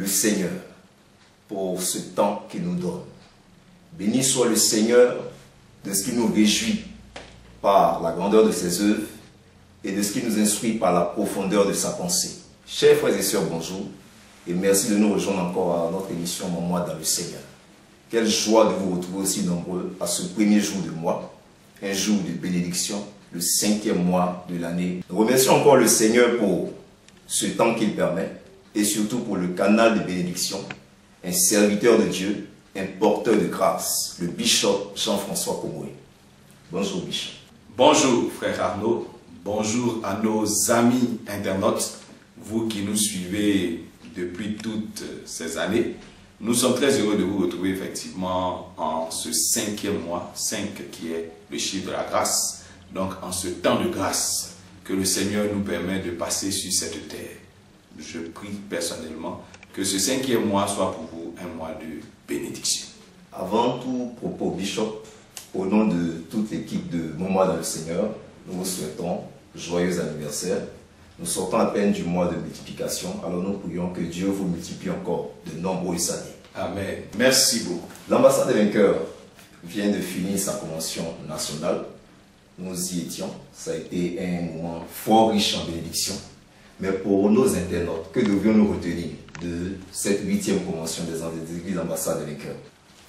le Seigneur pour ce temps qu'il nous donne. Béni soit le Seigneur de ce qui nous réjouit par la grandeur de ses œuvres et de ce qui nous instruit par la profondeur de sa pensée. Chers frères et sœurs, bonjour et merci de nous rejoindre encore à notre émission Mon mois dans le Seigneur. Quelle joie de vous retrouver aussi nombreux à ce premier jour de mois, un jour de bénédiction, le 5e mois de l'année. Nous remercions encore le Seigneur pour ce temps qu'il permet et surtout pour le canal de bénédiction, un serviteur de Dieu, un porteur de grâce, le bishop Jean-François Komoué. Bonjour bishop. Bonjour frère Arnaud, bonjour à nos amis internautes, vous qui nous suivez depuis toutes ces années. Nous sommes très heureux de vous retrouver effectivement en ce 5e mois, 5 qui est le chiffre de la grâce, donc en ce temps de grâce que le Seigneur nous permet de passer sur cette terre. Je prie personnellement que ce 5e mois soit pour vous un mois de bénédiction. Avant tout propos bishop, au nom de toute l'équipe de Mon mois dans le Seigneur, nous vous souhaitons joyeux anniversaire. Nous sortons à peine du mois de multiplication, alors nous prions que Dieu vous multiplie encore de nombreuses années. Amen. Merci beaucoup. L'ambassade des vainqueurs vient de finir sa convention nationale. Nous y étions. Ça a été un moment fort riche en bénédiction. Mais pour nos internautes, que devions-nous retenir de cette 8e convention des églises ambassades des vainqueurs?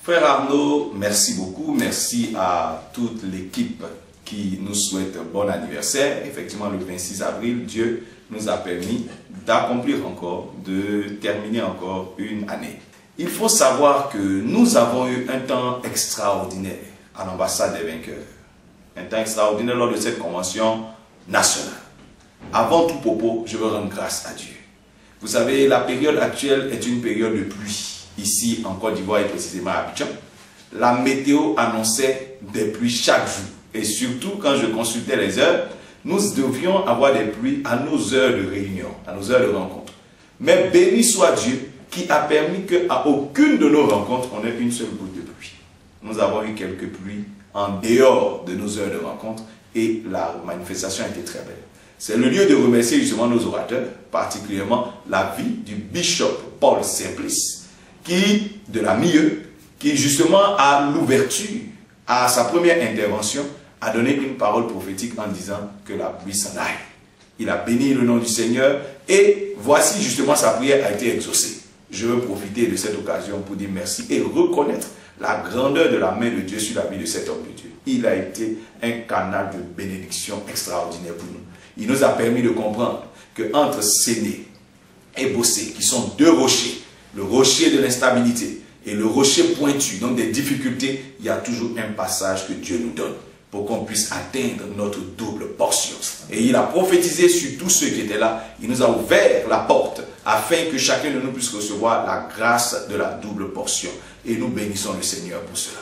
Frère Arnaud, merci beaucoup. Merci à toute l'équipe qui nous souhaite un bon anniversaire. Effectivement, le 26 avril, Dieu nous a permis d'accomplir encore, de terminer encore une année. Il faut savoir que nous avons eu un temps extraordinaire à l'ambassade des vainqueurs. Un temps extraordinaire lors de cette convention nationale. Avant tout propos, je veux rendre grâce à Dieu. Vous savez, la période actuelle est une période de pluie. Ici, en Côte d'Ivoire et précisément à Abidjan, la météo annonçait des pluies chaque jour. Et surtout, quand je consultais les heures, nous devions avoir des pluies à nos heures de réunion, à nos heures de rencontre. Mais béni soit Dieu qui a permis qu'à aucune de nos rencontres, on ait une seule goutte de pluie. Nous avons eu quelques pluies en dehors de nos heures de rencontre et la manifestation a été très belle. C'est le lieu de remercier justement nos orateurs, particulièrement la vie du bishop Paul Simplice, qui, de la milieu, qui justement à l'ouverture, à sa première intervention, a donné une parole prophétique en disant que la pluie s'en aille. Il a béni le nom du Seigneur et voici justement sa prière a été exaucée. Je veux profiter de cette occasion pour dire merci et reconnaître la grandeur de la main de Dieu sur la vie de cet homme de Dieu. Il a été un canal de bénédiction extraordinaire pour nous. Il nous a permis de comprendre qu'entre Séné et Bossé, qui sont deux rochers, le rocher de l'instabilité et le rocher pointu, donc des difficultés, il y a toujours un passage que Dieu nous donne pour qu'on puisse atteindre notre double portion. Et il a prophétisé sur tous ceux qui étaient là. Il nous a ouvert la porte afin que chacun de nous puisse recevoir la grâce de la double portion. Et nous bénissons le Seigneur pour cela.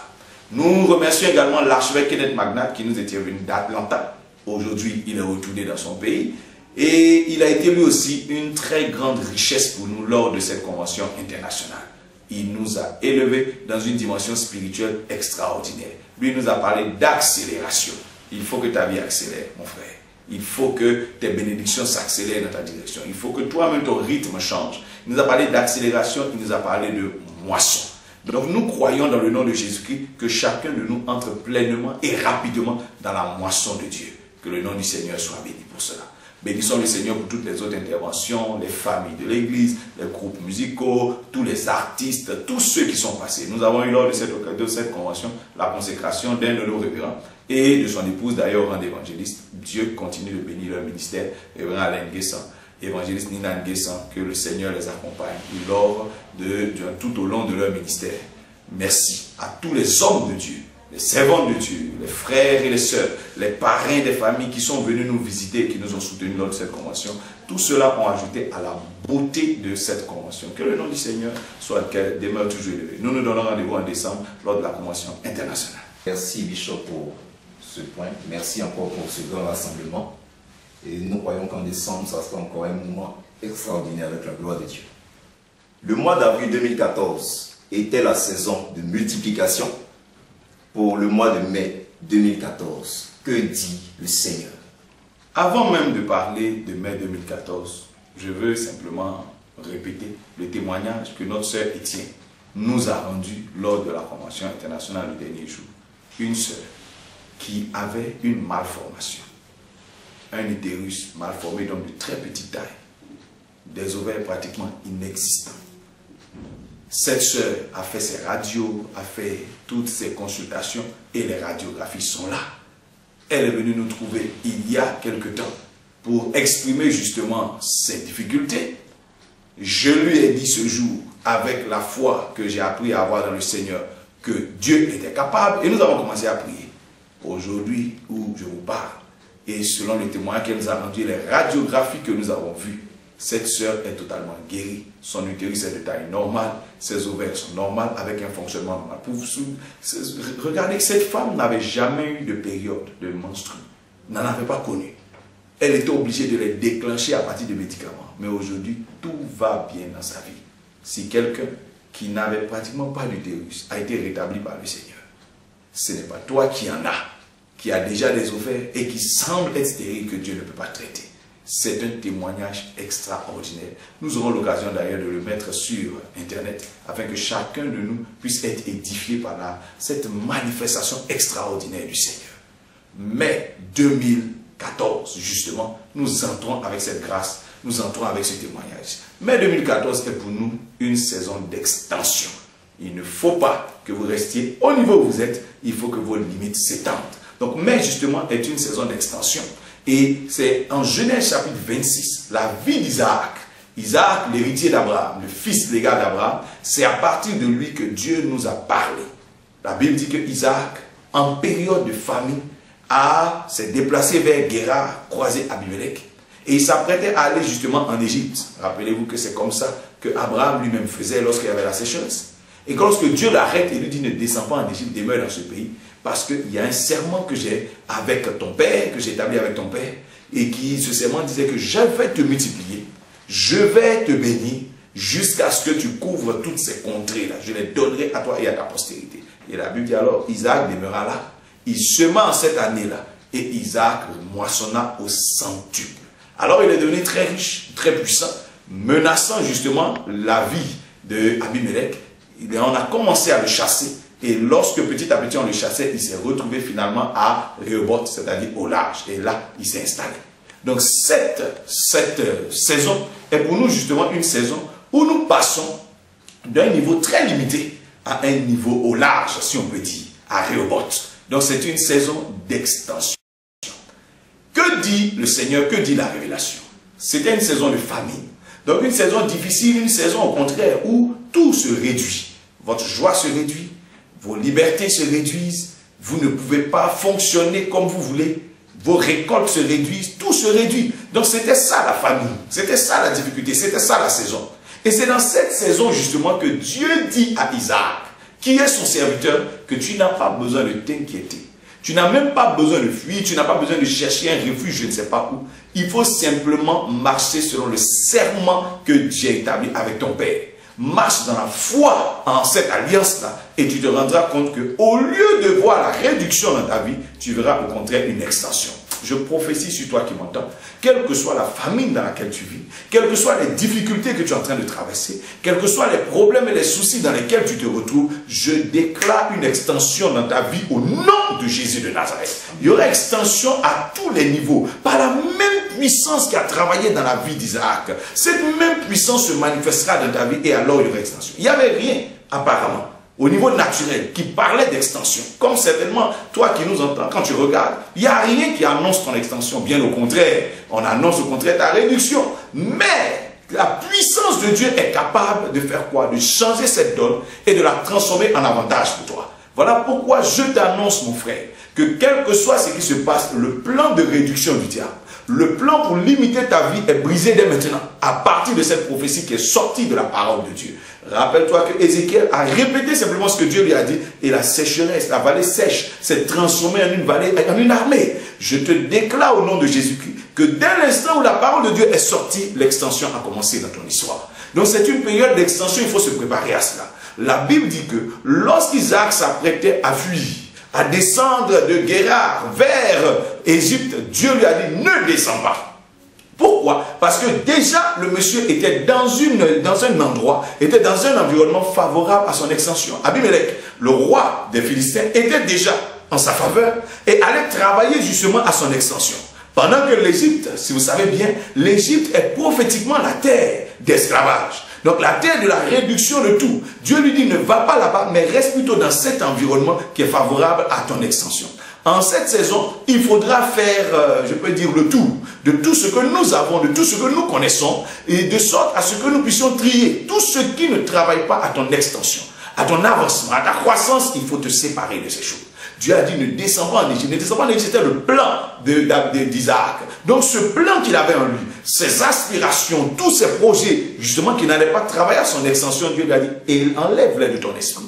Nous remercions également l'archevêque Kenneth Magnat qui nous était venu d'Atlanta. Aujourd'hui, il est retourné dans son pays. Et il a été lui aussi une très grande richesse pour nous lors de cette convention internationale. Il nous a élevés dans une dimension spirituelle extraordinaire. Lui nous a parlé d'accélération. Il faut que ta vie accélère, mon frère. Il faut que tes bénédictions s'accélèrent dans ta direction. Il faut que toi-même ton rythme change. Il nous a parlé d'accélération, il nous a parlé de moisson. Donc nous croyons dans le nom de Jésus-Christ que chacun de nous entre pleinement et rapidement dans la moisson de Dieu. Que le nom du Seigneur soit béni pour cela. Bénissons le Seigneur pour toutes les autres interventions, les familles de l'Église, les groupes musicaux, tous les artistes, tous ceux qui sont passés. Nous avons eu lors de cette convention la consécration d'un de nos révérends et de son épouse d'ailleurs rang d'évangéliste. Dieu continue de bénir leur ministère, révérend Alain Guessan, évangéliste Nina Guessan, que le Seigneur les accompagne tout au long de leur ministère. Merci à tous les hommes de Dieu, les servants de Dieu, les frères et les sœurs, les parrains des familles qui sont venus nous visiter et qui nous ont soutenus lors de cette convention. Tout cela ont ajouté à la beauté de cette convention. Que le nom du Seigneur demeure toujours élevé. Nous nous donnons rendez-vous en décembre lors de la convention internationale. Merci Bishop pour ce point. Merci encore pour ce grand rassemblement. Et nous croyons qu'en décembre, ça sera encore un moment extraordinaire avec la gloire de Dieu. Le mois d'avril 2014 était la saison de multiplication. Pour le mois de mai 2014, que dit le Seigneur? Avant même de parler de mai 2014, je veux simplement répéter le témoignage que notre sœur Étienne nous a rendu lors de la Convention internationale du dernier jour. Une sœur qui avait une malformation, un utérus mal formé, donc de très petite taille, des ovaires pratiquement inexistants. Cette sœur a fait ses radios, a fait toutes ses consultations et les radiographies sont là. Elle est venue nous trouver il y a quelque temps pour exprimer justement ses difficultés. Je lui ai dit ce jour, avec la foi que j'ai appris à avoir dans le Seigneur, que Dieu était capable et nous avons commencé à prier. Aujourd'hui où je vous parle, et selon les témoignages qu'elle nous a rendus, les radiographies que nous avons vues, cette sœur est totalement guérie. Son utérus est de taille normale, ses ovaires sont normales avec un fonctionnement normal. Regardez que cette femme n'avait jamais eu de période de menstru, n'en avait pas connu. Elle était obligée de les déclencher à partir de médicaments. Mais aujourd'hui, tout va bien dans sa vie. Si quelqu'un qui n'avait pratiquement pas d'utérus a été rétabli par le Seigneur, ce n'est pas toi qui en as, qui a déjà des ovaires et qui semble être stérile que Dieu ne peut pas traiter. C'est un témoignage extraordinaire. Nous aurons l'occasion d'ailleurs de le mettre sur Internet afin que chacun de nous puisse être édifié par cette manifestation extraordinaire du Seigneur. Mais 2014, justement, nous entrons avec cette grâce, nous entrons avec ce témoignage. Mais 2014 est pour nous une saison d'extension. Il ne faut pas que vous restiez au niveau où vous êtes, il faut que vos limites s'étendent. Donc, mai justement est une saison d'extension. Et c'est en Genèse chapitre 26, la vie d'Isaac. Isaac, l'héritier d'Abraham, le fils légal d'Abraham, c'est à partir de lui que Dieu nous a parlé. La Bible dit que Isaac, en période de famine, s'est déplacé vers Guérar, croisé Abimelech. Et il s'apprêtait à aller justement en Égypte. Rappelez-vous que c'est comme ça que Abraham lui-même faisait lorsqu'il y avait la sécheresse. Et lorsque Dieu l'arrête et lui dit ne descends pas en Égypte, demeure dans ce pays, parce qu'il y a un serment que j'ai avec ton père, que j'ai établi avec ton père, et ce serment disait que je vais te multiplier, je vais te bénir, jusqu'à ce que tu couvres toutes ces contrées-là. Je les donnerai à toi et à ta postérité. Et la Bible dit alors, Isaac demeura là. Il sema en cette année-là, et Isaac moissonna au centuple. Alors il est devenu très riche, très puissant, menaçant justement la vie d'Abimelech. On a commencé à le chasser. Et lorsque petit à petit on le chassait, il s'est retrouvé finalement à Rehoboth, c'est-à-dire au large. Et là, il s'est installé. Donc cette saison est pour nous justement une saison où nous passons d'un niveau très limité à un niveau au large, si on peut dire, à Rehoboth. Donc c'est une saison d'extension. Que dit le Seigneur, que dit la révélation? C'était une saison de famine. Donc une saison difficile, une saison au contraire où tout se réduit. Votre joie se réduit. Vos libertés se réduisent, vous ne pouvez pas fonctionner comme vous voulez, vos récoltes se réduisent, tout se réduit. Donc c'était ça la famille, c'était ça la difficulté, c'était ça la saison. Et c'est dans cette saison justement que Dieu dit à Isaac, qui est son serviteur, que tu n'as pas besoin de t'inquiéter. Tu n'as même pas besoin de fuir, tu n'as pas besoin de chercher un refuge, je ne sais pas où. Il faut simplement marcher selon le serment que Dieu a établi avec ton père. Marche dans la foi en cette alliance-là et tu te rendras compte qu'au lieu de voir la réduction dans ta vie, tu verras au contraire une extension. Je prophétise sur toi qui m'entends, quelle que soit la famine dans laquelle tu vis, quelles que soient les difficultés que tu es en train de traverser, quels que soient les problèmes et les soucis dans lesquels tu te retrouves, je déclare une extension dans ta vie au nom de Jésus de Nazareth. Il y aura extension à tous les niveaux, par la même puissance qui a travaillé dans la vie d'Isaac. Cette même puissance se manifestera dans ta vie et alors il y aura extension. Il n'y avait rien apparemment au niveau naturel, qui parlait d'extension. Comme certainement, toi qui nous entends, quand tu regardes, il n'y a rien qui annonce ton extension. Bien au contraire, on annonce au contraire ta réduction. Mais la puissance de Dieu est capable de faire quoi? De changer cette donne et de la transformer en avantage pour toi. Voilà pourquoi je t'annonce, mon frère, que quel que soit ce qui se passe, le plan de réduction du diable, le plan pour limiter ta vie est brisé dès maintenant, à partir de cette prophétie qui est sortie de la parole de Dieu. Rappelle-toi que Ézéchiel a répété simplement ce que Dieu lui a dit, et la sécheresse, la vallée sèche, s'est transformée en une vallée, en une armée. Je te déclare au nom de Jésus-Christ que dès l'instant où la parole de Dieu est sortie, l'extension a commencé dans ton histoire. Donc c'est une période d'extension, il faut se préparer à cela. La Bible dit que lorsqu'Isaac s'apprêtait à fuir, à descendre de Guérar vers Égypte, Dieu lui a dit, ne descends pas. Pourquoi? Parce que déjà, le monsieur était dans un endroit, était dans un environnement favorable à son extension. Abimelech, le roi des Philistins, était déjà en sa faveur et allait travailler justement à son extension. Pendant que l'Égypte, si vous savez bien, l'Égypte est prophétiquement la terre d'esclavage. Donc la terre de la réduction de tout. Dieu lui dit, ne va pas là-bas, mais reste plutôt dans cet environnement qui est favorable à ton extension. En cette saison, il faudra faire, je peux dire, le tour de tout ce que nous avons, de tout ce que nous connaissons, et de sorte à ce que nous puissions trier tout ce qui ne travaille pas à ton extension, à ton avancement, à ta croissance. Il faut te séparer de ces choses. Dieu a dit, ne descends pas en Égypte. Ne descends pas en Égypte, c'était le plan d'Isaac. Donc ce plan qu'il avait en lui, ses aspirations, tous ses projets, justement, qui n'allaient pas travailler à son extension, Dieu lui a dit, et enlève-les de ton esprit.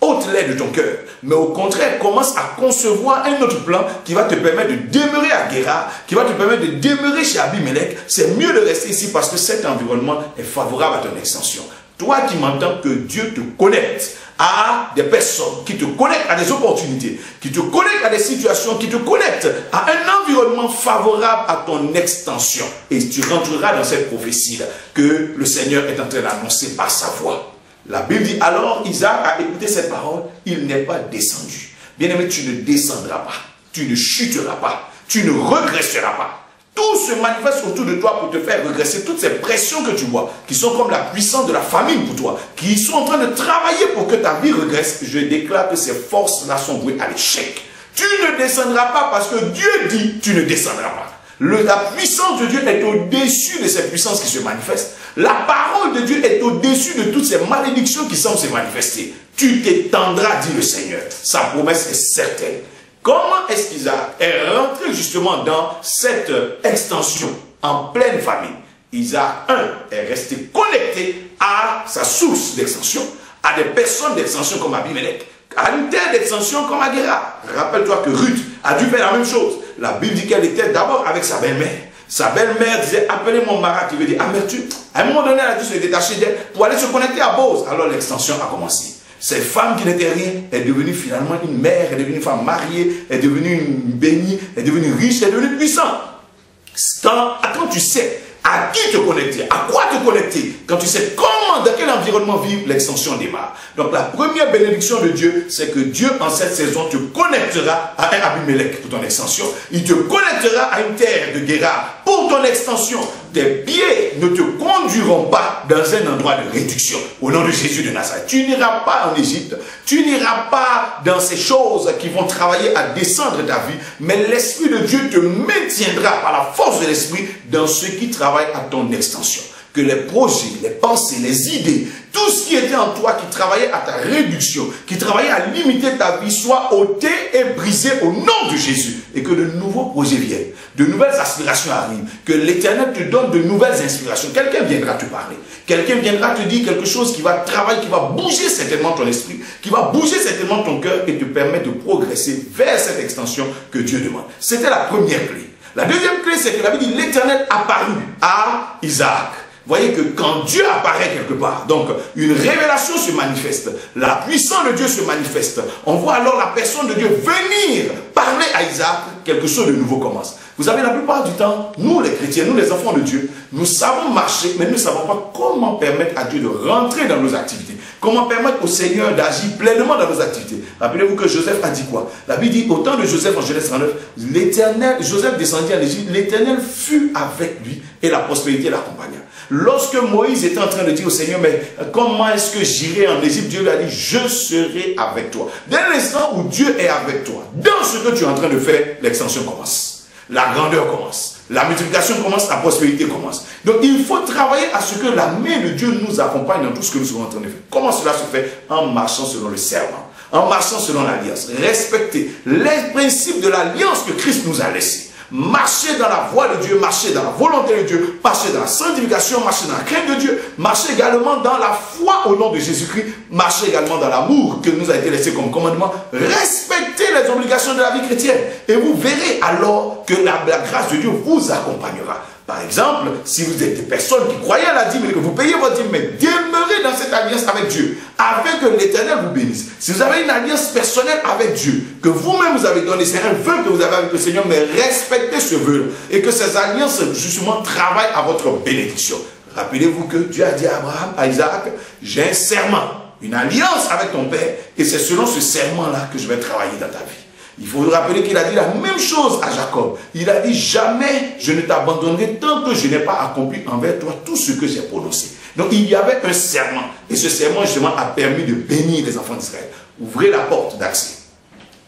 Ôte-les de ton cœur, mais au contraire, commence à concevoir un autre plan qui va te permettre de demeurer à Guérar, qui va te permettre de demeurer chez Abimelech. C'est mieux de rester ici parce que cet environnement est favorable à ton extension. Toi qui m'entends, que Dieu te connecte à des personnes, qui te connectent à des opportunités, qui te connectent à des situations, qui te connectent à un environnement favorable à ton extension. Et tu rentreras dans cette prophétie que le Seigneur est en train d'annoncer par sa voix. La Bible dit, alors Isaac a écouté cette parole, il n'est pas descendu. Bien-aimé, tu ne descendras pas, tu ne chuteras pas, tu ne regresseras pas. Tout se manifeste autour de toi pour te faire regresser. Toutes ces pressions que tu vois, qui sont comme la puissance de la famine pour toi, qui sont en train de travailler pour que ta vie regresse, je déclare que ces forces-là sont vouées à l'échec. Tu ne descendras pas parce que Dieu dit, tu ne descendras pas. La puissance de Dieu est au-dessus de ces puissances qui se manifestent. La parole de Dieu est au-dessus de toutes ces malédictions qui semblent se manifester. Tu t'étendras, dit le Seigneur. Sa promesse est certaine. Comment est-ce qu'Isaac est rentré justement dans cette extension en pleine famine? Isaac, est resté connecté à sa source d'extension, à des personnes d'extension comme Abimelech, à une terre d'extension comme à Guérar. Rappelle-toi que Ruth a dû faire la même chose. La Bible dit qu'elle était d'abord avec sa belle-mère. Sa belle-mère disait, appelez mon mari, qui veut dire amertume. À un moment donné, elle a dû se détacher d'elle pour aller se connecter à Boz. Alors l'extension a commencé. Cette femme qui n'était rien est devenue finalement une mère, est devenue une femme mariée, est devenue une bénie, est devenue riche, est devenue puissante. Quand tu sais à qui te connecter, à quoi te connecter, quand tu sais comment, dans quel environnement vivre, l'extension démarre. Donc la première bénédiction de Dieu, c'est que Dieu en cette saison te connectera à un Abimelech pour ton extension. Il te connectera à une terre de Guérar pour ton extension. Tes pieds ne te conduiront pas dans un endroit de réduction. Au nom de Jésus de Nazareth, tu n'iras pas en Égypte, tu n'iras pas dans ces choses qui vont travailler à descendre ta vie, mais l'Esprit de Dieu te maintiendra par la force de l'Esprit dans ce qui travaille à ton extension. Que les projets, les pensées, les idées, tout ce qui était en toi qui travaillait à ta réduction, qui travaillait à limiter ta vie, soit ôté et brisé au nom de Jésus. Et que de nouveaux projets viennent, de nouvelles aspirations arrivent, que l'Éternel te donne de nouvelles inspirations. Quelqu'un viendra te parler, quelqu'un viendra te dire quelque chose qui va travailler, qui va bouger certainement ton esprit, qui va bouger certainement ton cœur et te permettre de progresser vers cette extension que Dieu demande. C'était la première clé. La deuxième clé, c'est que la Bible dit l'Éternel apparut à Isaac. Voyez que quand Dieu apparaît quelque part, donc une révélation se manifeste, la puissance de Dieu se manifeste, on voit alors la personne de Dieu venir parler à Isaac, quelque chose de nouveau commence. Vous savez, la plupart du temps, nous les chrétiens, nous les enfants de Dieu, nous savons marcher, mais nous ne savons pas comment permettre à Dieu de rentrer dans nos activités. Comment permettre au Seigneur d'agir pleinement dans nos activités. Rappelez-vous que Joseph a dit quoi? La Bible dit, au temps de Joseph en Genèse 39, Joseph descendit en Égypte, l'Éternel fut avec lui et la prospérité l'accompagna. Lorsque Moïse était en train de dire au Seigneur, mais comment est-ce que j'irai en Égypte? Dieu lui a dit, je serai avec toi. Dès l'instant où Dieu est avec toi, dans ce que tu es en train de faire, l'extension commence. La grandeur commence. La multiplication commence, la prospérité commence. Donc il faut travailler à ce que la main de Dieu nous accompagne dans tout ce que nous sommes en train de faire. Comment cela se fait? En marchant selon le serment, en marchant selon l'alliance. Respecter les principes de l'alliance que Christ nous a laissés. Marcher dans la voie de Dieu, marcher dans la volonté de Dieu, marcher dans la sanctification, marcher dans la crainte de Dieu, marcher également dans la foi au nom de Jésus-Christ, marcher également dans l'amour que nous a été laissé comme commandement, respecter les obligations de la vie chrétienne. Et vous verrez alors que la grâce de Dieu vous accompagnera. Par exemple, si vous êtes des personnes qui croyaient à la dîme et que vous payez votre dîme, mais demeurez dans cette alliance avec Dieu, afin que l'Éternel vous bénisse. Si vous avez une alliance personnelle avec Dieu, que vous-même vous avez donné, c'est un vœu que vous avez avec le Seigneur, mais respectez ce vœu et que ces alliances, justement, travaillent à votre bénédiction. Rappelez-vous que Dieu a dit à Abraham, à Isaac, j'ai un serment, une alliance avec ton père, et c'est selon ce serment-là que je vais travailler dans ta vie. Il faut vous rappeler qu'il a dit la même chose à Jacob. Il a dit, jamais je ne t'abandonnerai tant que je n'ai pas accompli envers toi tout ce que j'ai prononcé. Donc il y avait un serment. Et ce serment justement a permis de bénir les enfants d'Israël. Ouvrez la porte d'accès.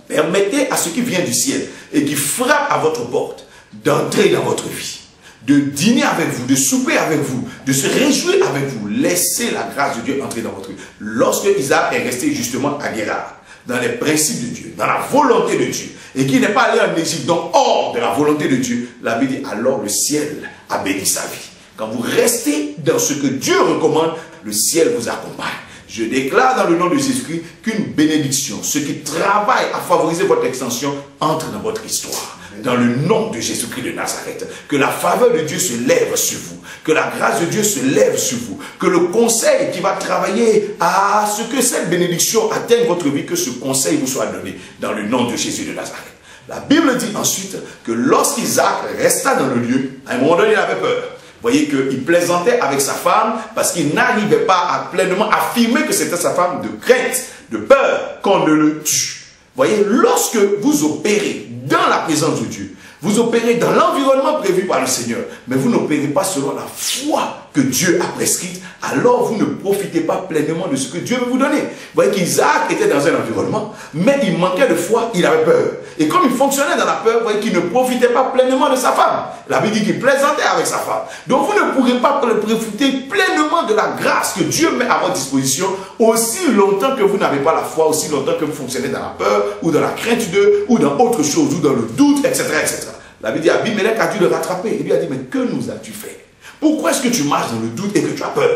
Permettez à ce qui vient du ciel et qui frappe à votre porte d'entrer dans votre vie. De dîner avec vous, de souper avec vous, de se réjouir avec vous. Laissez la grâce de Dieu entrer dans votre vie. Lorsque Isaac est resté justement à Guérard, dans les principes de Dieu, dans la volonté de Dieu, et qui n'est pas allé en Égypte, donc hors de la volonté de Dieu, la Bible dit, alors le ciel a béni sa vie. Quand vous restez dans ce que Dieu recommande, le ciel vous accompagne. Je déclare dans le nom de Jésus-Christ qu'une bénédiction, ce qui travaille à favoriser votre extension, entre dans votre histoire. Dans le nom de Jésus-Christ de Nazareth, que la faveur de Dieu se lève sur vous, que la grâce de Dieu se lève sur vous, que le conseil qui va travailler à ce que cette bénédiction atteigne votre vie, que ce conseil vous soit donné dans le nom de Jésus de Nazareth. La Bible dit ensuite que lorsqu'Isaac resta dans le lieu, à un moment donné il avait peur. Vous voyez qu'il plaisantait avec sa femme parce qu'il n'arrivait pas à pleinement affirmer que c'était sa femme, de crainte, de peur qu'on ne le tue. Vous voyez, lorsque vous opérez dans la présence de Dieu, vous opérez dans l'environnement prévu par le Seigneur, mais vous n'opérez pas selon la foi que Dieu a prescrite, alors vous ne profitez pas pleinement de ce que Dieu veut vous donner. Vous voyez qu'Isaac était dans un environnement, mais il manquait de foi, il avait peur. Et comme il fonctionnait dans la peur, vous voyez qu'il ne profitait pas pleinement de sa femme. La Bible dit qu'il plaisantait avec sa femme. Donc vous ne pourrez pas profiter pleinement de la grâce que Dieu met à votre disposition aussi longtemps que vous n'avez pas la foi, aussi longtemps que vous fonctionnez dans la peur, ou dans la crainte d'eux, ou dans autre chose, ou dans le doute, etc. etc. La Bible dit, Abimelech a dû le rattraper. Il lui a dit, mais que nous as-tu fait? Pourquoi est-ce que tu marches dans le doute et que tu as peur?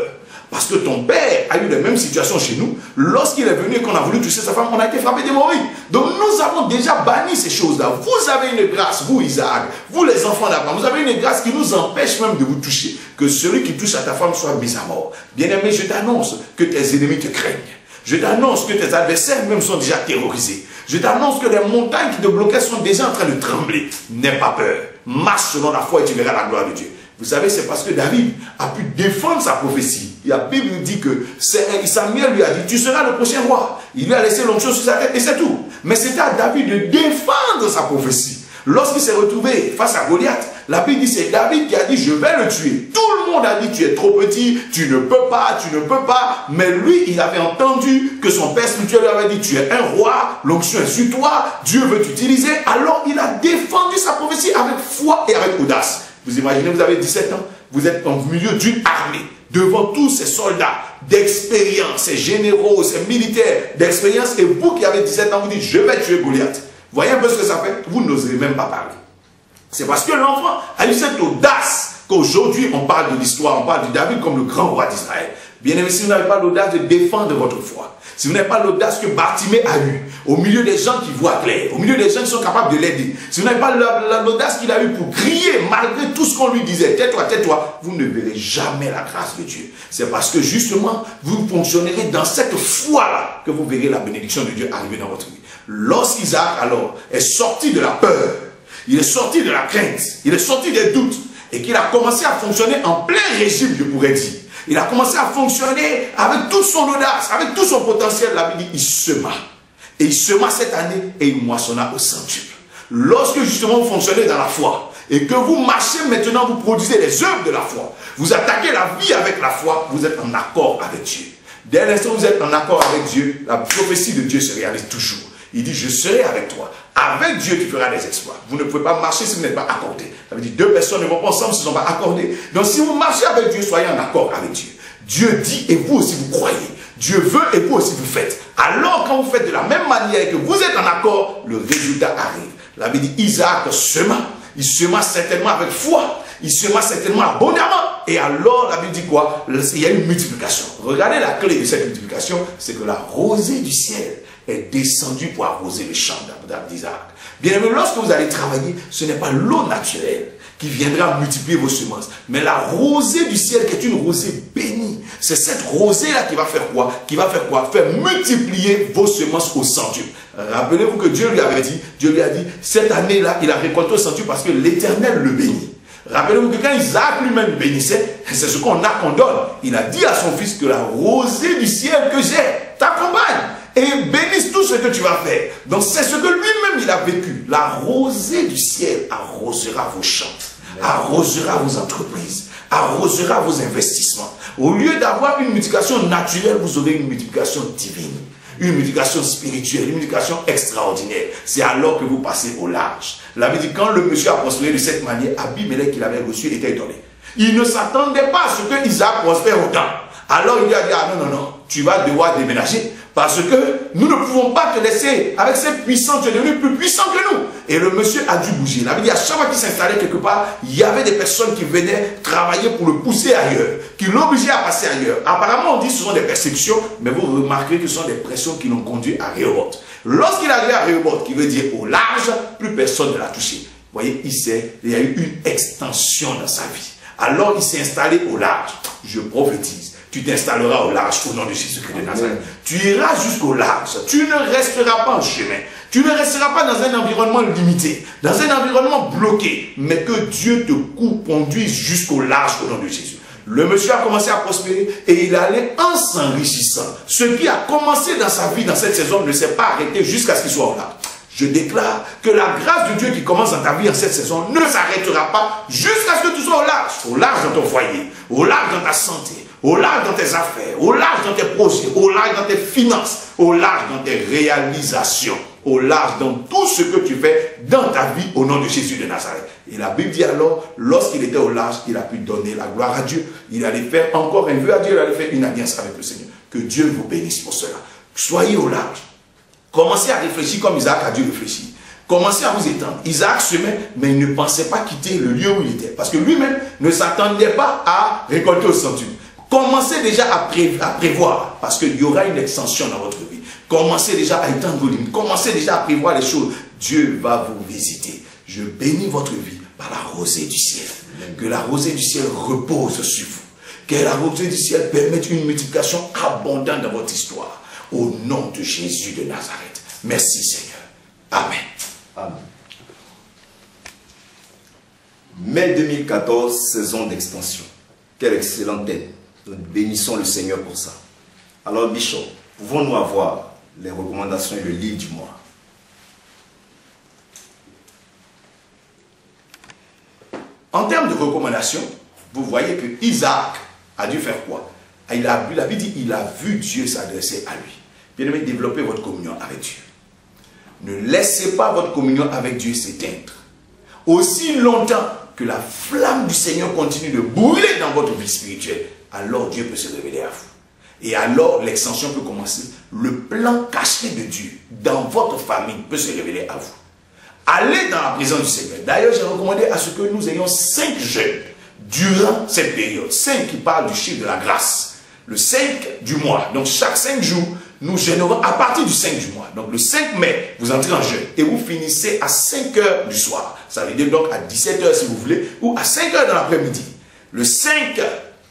Parce que ton père a eu les mêmes situations chez nous. Lorsqu'il est venu et qu'on a voulu toucher sa femme, on a été frappé d'hémorroïdes. Donc nous avons déjà banni ces choses-là. Vous avez une grâce, vous Isaac, vous les enfants d'Abraham, vous avez une grâce qui nous empêche même de vous toucher. Que celui qui touche à ta femme soit mis à mort. Bien-aimé, je t'annonce que tes ennemis te craignent. Je t'annonce que tes adversaires même sont déjà terrorisés. Je t'annonce que les montagnes qui te bloquaient sont déjà en train de trembler. N'aie pas peur. Marche selon la foi et tu verras la gloire de Dieu. Vous savez, c'est parce que David a pu défendre sa prophétie. La Bible dit que Samuel lui a dit, tu seras le prochain roi. Il lui a laissé l'onction sur sa tête et c'est tout. Mais c'était à David de défendre sa prophétie. Lorsqu'il s'est retrouvé face à Goliath, la Bible dit, c'est David qui a dit, je vais le tuer. Tout le monde a dit, tu es trop petit, tu ne peux pas, tu ne peux pas. Mais lui, il avait entendu que son père spirituel lui avait dit, tu es un roi, l'onction est sur toi, Dieu veut t'utiliser. Alors il a défendu sa prophétie avec foi et avec audace. Vous imaginez, vous avez 17 ans, vous êtes au milieu d'une armée, devant tous ces soldats d'expérience, ces généraux, ces militaires d'expérience, et vous qui avez 17 ans, vous dites, je vais tuer Goliath. Voyez un peu ce que ça fait, vous n'oserez même pas parler. C'est parce que l'enfant a eu cette audace qu'aujourd'hui on parle de l'histoire, on parle de David comme le grand roi d'Israël. Bien aimé, si vous n'avez pas l'audace de défendre votre foi, si vous n'avez pas l'audace que Bartimée a eue, au milieu des gens qui voient clair, au milieu des gens qui sont capables de l'aider, si vous n'avez pas l'audace qu'il a eue pour crier malgré tout ce qu'on lui disait, tais-toi, vous ne verrez jamais la grâce de Dieu. C'est parce que justement, vous fonctionnerez dans cette foi-là que vous verrez la bénédiction de Dieu arriver dans votre vie. Lorsqu'Isaac alors est sorti de la peur, il est sorti de la crainte, il est sorti des doutes, et qu'il a commencé à fonctionner en plein régime, je pourrais dire. Il a commencé à fonctionner avec toute son audace, avec tout son potentiel. La Bible dit, il sema. Et il sema cette année et il moissonna au centuple. Lorsque justement vous fonctionnez dans la foi et que vous marchez maintenant, vous produisez les œuvres de la foi, vous attaquez la vie avec la foi, vous êtes en accord avec Dieu. Dès l'instant où vous êtes en accord avec Dieu, la prophétie de Dieu se réalise toujours. Il dit, je serai avec toi. Avec Dieu, tu feras des exploits. Vous ne pouvez pas marcher si vous n'êtes pas accordé. Ça veut dire, deux personnes ne vont pas ensemble si elles ne sont pas accordées. Donc si vous marchez avec Dieu, soyez en accord avec Dieu. Dieu dit et vous aussi vous croyez. Dieu veut et vous aussi vous faites. Alors quand vous faites de la même manière et que vous êtes en accord, le résultat arrive. La Bible dit, Isaac sema. Il sema certainement avec foi. Il sema certainement abondamment. Et alors, la Bible dit quoi? Il y a une multiplication. Regardez la clé de cette multiplication, c'est que la rosée du ciel est descendue pour arroser le champ d'Isaac. Bien aimé, lorsque vous allez travailler, ce n'est pas l'eau naturelle qui viendra multiplier vos semences. Mais la rosée du ciel qui est une rosée bénie, c'est cette rosée-là qui va faire quoi? Qui va faire quoi? Faire multiplier vos semences au centuple. Rappelez-vous que Dieu lui avait dit, cette année-là, il a récolté au centuple parce que l'Éternel le bénit. Rappelez-vous que quand Isaac lui-même bénissait, c'est ce qu'on donne. Il a dit à son fils que la rosée du ciel que j'ai t'accompagne et bénisse tout ce que tu vas faire. Donc c'est ce que lui-même il a vécu. La rosée du ciel arrosera vos champs, arrosera vos entreprises, arrosera vos investissements. Au lieu d'avoir une multiplication naturelle, vous aurez une multiplication divine, une multiplication spirituelle, une multiplication extraordinaire. C'est alors que vous passez au large. La Bible dit, quand le monsieur a prospéré de cette manière, Abimelech qu'il avait reçu était étonné. Il ne s'attendait pas à ce que Isaac prospère autant. Alors il lui a dit, ah non, tu vas devoir déménager. Parce que nous ne pouvons pas te laisser avec ces puissants, tu es devenu plus puissant que nous. Et le monsieur a dû bouger. La Bible dit, à chaque fois qu'il s'installait quelque part, il y avait des personnes qui venaient travailler pour le pousser ailleurs, qui l'obligeaient à passer ailleurs. Apparemment, on dit que ce sont des perceptions, mais vous remarquerez que ce sont des pressions qui l'ont conduit à Rehoboth. Lorsqu'il est arrivé à Rehoboth, qui veut dire au large, plus personne ne l'a touché. Vous voyez, il y a eu une extension dans sa vie. Alors il s'est installé au large. Je prophétise. Tu t'installeras au large au nom de Jésus-Christ de Nazareth. Tu iras jusqu'au large. Tu ne resteras pas en chemin. Tu ne resteras pas dans un environnement limité, dans un environnement bloqué, mais que Dieu te conduise jusqu'au large au nom de Jésus. Le monsieur a commencé à prospérer et il allait en s'enrichissant. Ce qui a commencé dans sa vie, dans cette saison, ne s'est pas arrêté jusqu'à ce qu'il soit au large. Je déclare que la grâce de Dieu qui commence dans ta vie en cette saison ne s'arrêtera pas jusqu'à ce que tu sois au large dans ton foyer, au large dans ta santé, au large dans tes affaires, au large dans tes projets, au large dans tes finances, au large dans tes réalisations, au large dans tout ce que tu fais dans ta vie au nom de Jésus de Nazareth. Et la Bible dit alors, lorsqu'il était au large, il a pu donner la gloire à Dieu. Il allait faire encore un vœu à Dieu, il allait faire une alliance avec le Seigneur. Que Dieu vous bénisse pour cela. Soyez au large. Commencez à réfléchir comme Isaac a dû réfléchir. Commencez à vous étendre. Isaac semait, mais il ne pensait pas quitter le lieu où il était. Parce que lui-même ne s'attendait pas à récolter au centuple. Commencez déjà à prévoir, parce qu'il y aura une extension dans votre vie. Commencez déjà à étendre vos limites. Commencez déjà à prévoir les choses. Dieu va vous visiter. Je bénis votre vie par la rosée du ciel. Que la rosée du ciel repose sur vous. Que la rosée du ciel permette une multiplication abondante dans votre histoire. Au nom de Jésus de Nazareth. Merci Seigneur. Amen. Amen. Mai 2014, saison d'extension. Quel excellent thème. Nous bénissons le Seigneur pour ça. Alors Bishop, pouvons-nous avoir les recommandations et le livre du mois? En termes de recommandations, vous voyez que Isaac a dû faire quoi? La Bible dit il a vu Dieu s'adresser à lui. Bien-aimé, développez votre communion avec Dieu. Ne laissez pas votre communion avec Dieu s'éteindre. Aussi longtemps que la flamme du Seigneur continue de brûler dans votre vie spirituelle, alors Dieu peut se révéler à vous. Et alors l'extension peut commencer. Le plan caché de Dieu dans votre famille peut se révéler à vous. Allez dans la présence du Seigneur. D'ailleurs, j'ai recommandé à ce que nous ayons 5 jeûnes durant cette période. 5 qui parlent du chiffre de la grâce. Le 5 du mois. Donc chaque 5 jours, nous jeûnerons à partir du 5 du mois. Donc le 5 mai, vous entrez en jeûne et vous finissez à 5 heures du soir. Ça veut dire donc à 17 heures si vous voulez, ou à 5 heures dans l'après-midi. Le 5,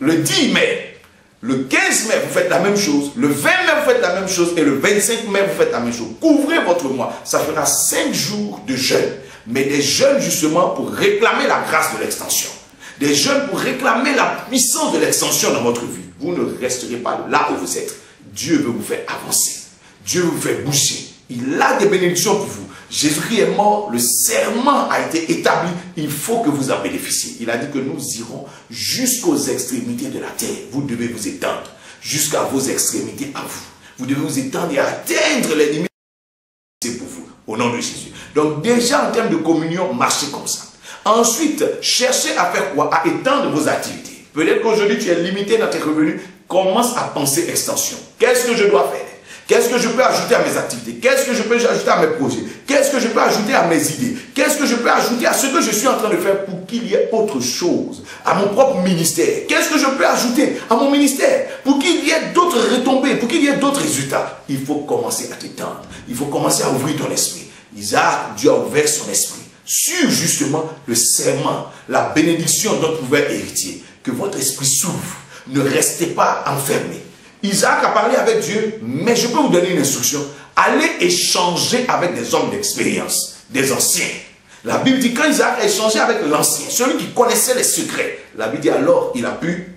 le 10 mai, le 15 mai, vous faites la même chose. Le 20 mai, vous faites la même chose. Et le 25 mai, vous faites la même chose. Couvrez votre mois. Ça fera 5 jours de jeûne. Mais des jeûnes justement pour réclamer la grâce de l'extension. Des jeûnes pour réclamer la puissance de l'extension dans votre vie. Vous ne resterez pas là où vous êtes. Dieu veut vous faire avancer. Dieu veut vous faire bouger. Il a des bénédictions pour vous. Jésus-Christ est mort, le serment a été établi. Il faut que vous en bénéficiez. Il a dit que nous irons jusqu'aux extrémités de la terre. Vous devez vous étendre jusqu'à vos extrémités à vous. Vous devez vous étendre et atteindre les limites. C'est pour vous, au nom de Jésus. Donc déjà en termes de communion, marchez comme ça. Ensuite, cherchez à faire quoi? À étendre vos activités. Peut-être qu'aujourd'hui tu es limité dans tes revenus. Commence à penser extension. Qu'est-ce que je dois faire? Qu'est-ce que je peux ajouter à mes activités? Qu'est-ce que je peux ajouter à mes projets? Qu'est-ce que je peux ajouter à mes idées? Qu'est-ce que je peux ajouter à ce que je suis en train de faire pour qu'il y ait autre chose? À mon propre ministère. Qu'est-ce que je peux ajouter à mon ministère pour qu'il y ait d'autres retombées, pour qu'il y ait d'autres résultats? Il faut commencer à t'étendre. Il faut commencer à ouvrir ton esprit. Isaac, Dieu a ouvert son esprit. sur justement le serment, la bénédiction dont vous pouvez héritier. Que votre esprit s'ouvre. Ne restez pas enfermé. Isaac a parlé avec Dieu, mais je peux vous donner une instruction. Allez échanger avec des hommes d'expérience, des anciens. La Bible dit quand Isaac a échangé avec l'ancien, celui qui connaissait les secrets, la Bible dit alors il a pu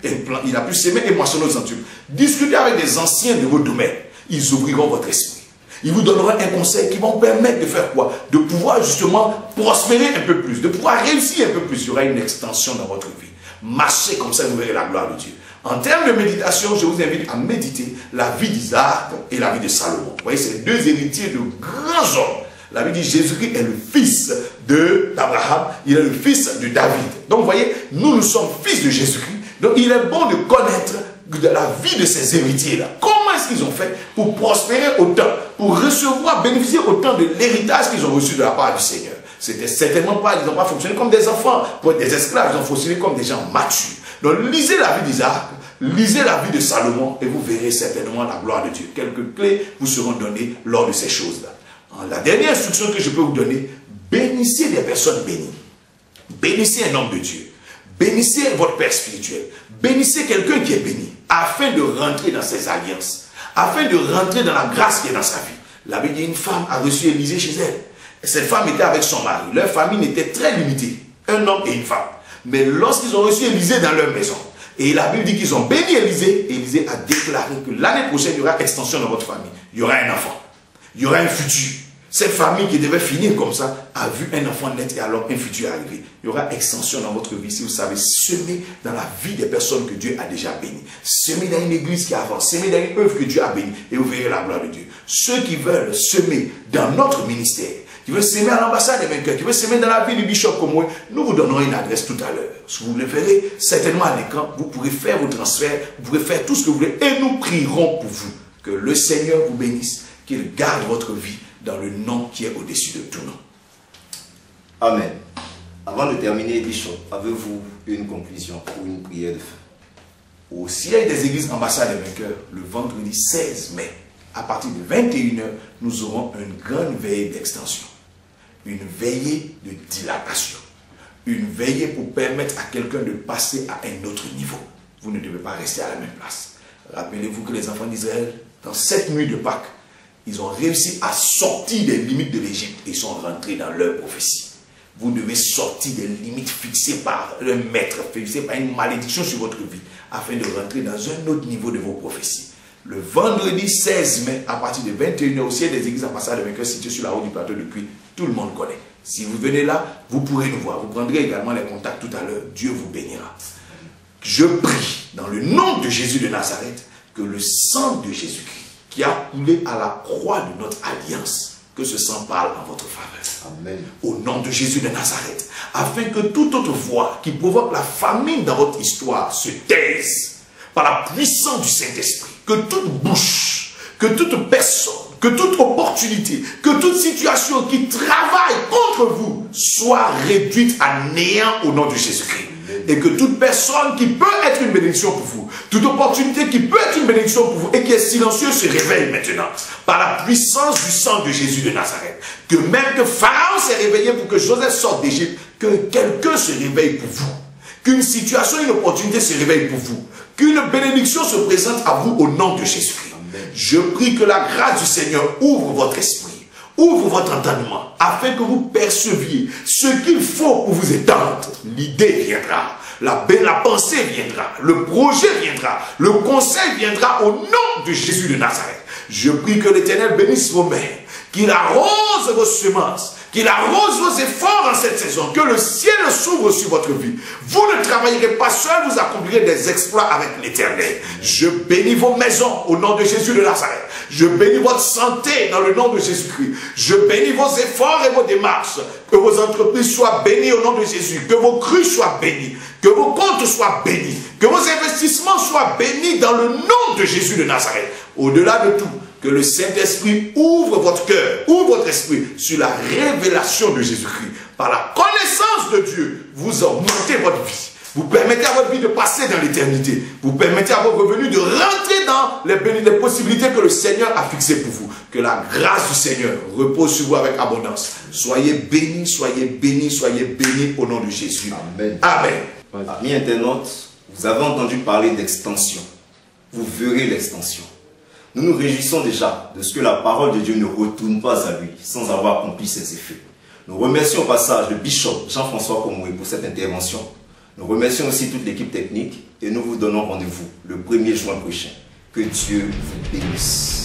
s'aimer et moissonner au centuple. Discutez avec des anciens de vos domaines. Ils ouvriront votre esprit. Ils vous donneront un conseil qui va vous permettre de faire quoi? De pouvoir justement prospérer un peu plus, de pouvoir réussir un peu plus. Il y aura une extension dans votre vie. Marchez comme ça, vous verrez la gloire de Dieu. En termes de méditation, je vous invite à méditer la vie d'Isaac et la vie de Salomon. Vous voyez, c'est les deux héritiers de grands hommes. La Bible dit Jésus-Christ est le fils d'Abraham, il est le fils de David. Donc vous voyez, nous sommes fils de Jésus-Christ. Donc il est bon de connaître de la vie de ces héritiers-là. Comment est-ce qu'ils ont fait pour prospérer autant, pour recevoir, bénéficier autant de l'héritage qu'ils ont reçu de la part du Seigneur? C'était certainement pas, ils n'ont pas fonctionné comme des enfants, pour être des esclaves, ils ont fonctionné comme des gens matures. Donc lisez la vie d'Isaac, lisez la vie de Salomon et vous verrez certainement la gloire de Dieu. Quelques clés vous seront données lors de ces choses-là. La dernière instruction que je peux vous donner, bénissez des personnes bénies. Bénissez un homme de Dieu. Bénissez votre père spirituel. Bénissez quelqu'un qui est béni, afin de rentrer dans ses alliances, afin de rentrer dans la grâce qui est dans sa vie. La Bible dit une femme a reçu Élisée chez elle. Et cette femme était avec son mari. Leur famille n'était très limitée. Un homme et une femme. Mais lorsqu'ils ont reçu Élisée dans leur maison, et la Bible dit qu'ils ont béni Élisée, Élisée a déclaré que l'année prochaine, il y aura extension dans votre famille. Il y aura un enfant. Il y aura un futur. Cette famille qui devait finir comme ça a vu un enfant naître et alors un futur arriver. Il y aura extension dans votre vie si vous savez semer dans la vie des personnes que Dieu a déjà bénies. Semer dans une église qui avance, semer dans une œuvre que Dieu a bénie et vous verrez la gloire de Dieu. Ceux qui veulent semer dans notre ministère, qui veulent s'aimer à l'ambassade des vainqueurs, qui veulent s'aimer dans la vie du bishop comme moi, nous vous donnerons une adresse tout à l'heure. Si vous le verrez certainement à l'écran, vous pourrez faire vos transferts, vous pourrez faire tout ce que vous voulez et nous prierons pour vous. Que le Seigneur vous bénisse, qu'il garde votre vie dans le nom qui est au-dessus de tout nom. Amen. Avant de terminer, bishop, avez-vous une conclusion ou une prière de fin? Au siège des églises ambassades des vainqueurs, le vendredi 16 mai, à partir de 21h, nous aurons une grande veillée d'extension. Une veillée de dilatation. Une veillée pour permettre à quelqu'un de passer à un autre niveau. Vous ne devez pas rester à la même place. Rappelez-vous que les enfants d'Israël, dans cette nuit de Pâques, ils ont réussi à sortir des limites de l'Égypte et sont rentrés dans leur prophétie. Vous devez sortir des limites fixées par le maître, fixées par une malédiction sur votre vie, afin de rentrer dans un autre niveau de vos prophéties. Le vendredi 16 mai, à partir de 21h, au ciel des églises ambassades de vainqueurs situées sur la route du plateau de Puy, tout le monde connaît. Si vous venez là, vous pourrez nous voir. Vous prendrez également les contacts tout à l'heure. Dieu vous bénira. Je prie, dans le nom de Jésus de Nazareth, que le sang de Jésus-Christ, qui a coulé à la croix de notre alliance, que ce sang parle en votre faveur. Amen. Au nom de Jésus de Nazareth, afin que toute autre voix qui provoque la famine dans votre histoire se taise par la puissance du Saint-Esprit. Que toute bouche, que toute personne, que toute opportunité, que toute situation qui travaille contre vous soit réduite à néant au nom de Jésus-Christ. Et que toute personne qui peut être une bénédiction pour vous, toute opportunité qui peut être une bénédiction pour vous et qui est silencieuse se réveille maintenant par la puissance du sang de Jésus de Nazareth. Que même que Pharaon s'est réveillé pour que Joseph sorte d'Égypte, que quelqu'un se réveille pour vous. Qu'une situation, une opportunité se réveille pour vous. Qu'une bénédiction se présente à vous au nom de Jésus-Christ. Je prie que la grâce du Seigneur ouvre votre esprit, ouvre votre entendement, afin que vous perceviez ce qu'il faut pour vous étendre. L'idée viendra, la pensée viendra, le projet viendra, le conseil viendra au nom de Jésus de Nazareth. Je prie que l'Éternel bénisse vos mains, qu'il arrose vos semences, qu'il arrose vos efforts en cette saison, que le ciel s'ouvre sur votre vie. Vous ne travaillerez pas seul, vous accomplirez des exploits avec l'Éternel. Je bénis vos maisons au nom de Jésus de Nazareth. Je bénis votre santé dans le nom de Jésus-Christ. Je bénis vos efforts et vos démarches. Que vos entreprises soient bénies au nom de Jésus. Que vos crues soient bénies. Que vos comptes soient bénis. Que vos investissements soient bénis dans le nom de Jésus de Nazareth. Au-delà de tout, que le Saint-Esprit ouvre votre cœur, ouvre votre esprit sur la révélation de Jésus-Christ. Par la connaissance de Dieu, vous augmentez votre vie. Vous permettez à votre vie de passer dans l'éternité. Vous permettez à vos revenus de rentrer dans les possibilités que le Seigneur a fixées pour vous. Que la grâce du Seigneur repose sur vous avec abondance. Soyez bénis, soyez bénis, soyez bénis au nom de Jésus. Amen. Amen. Amis internautes, vous avez entendu parler d'extension. Vous verrez l'extension. Nous nous réjouissons déjà de ce que la parole de Dieu ne retourne pas à lui sans avoir accompli ses effets. Nous remercions au passage le bishop Jean-François Komoué pour cette intervention. Nous remercions aussi toute l'équipe technique et nous vous donnons rendez-vous le 1er juin prochain. Que Dieu vous bénisse.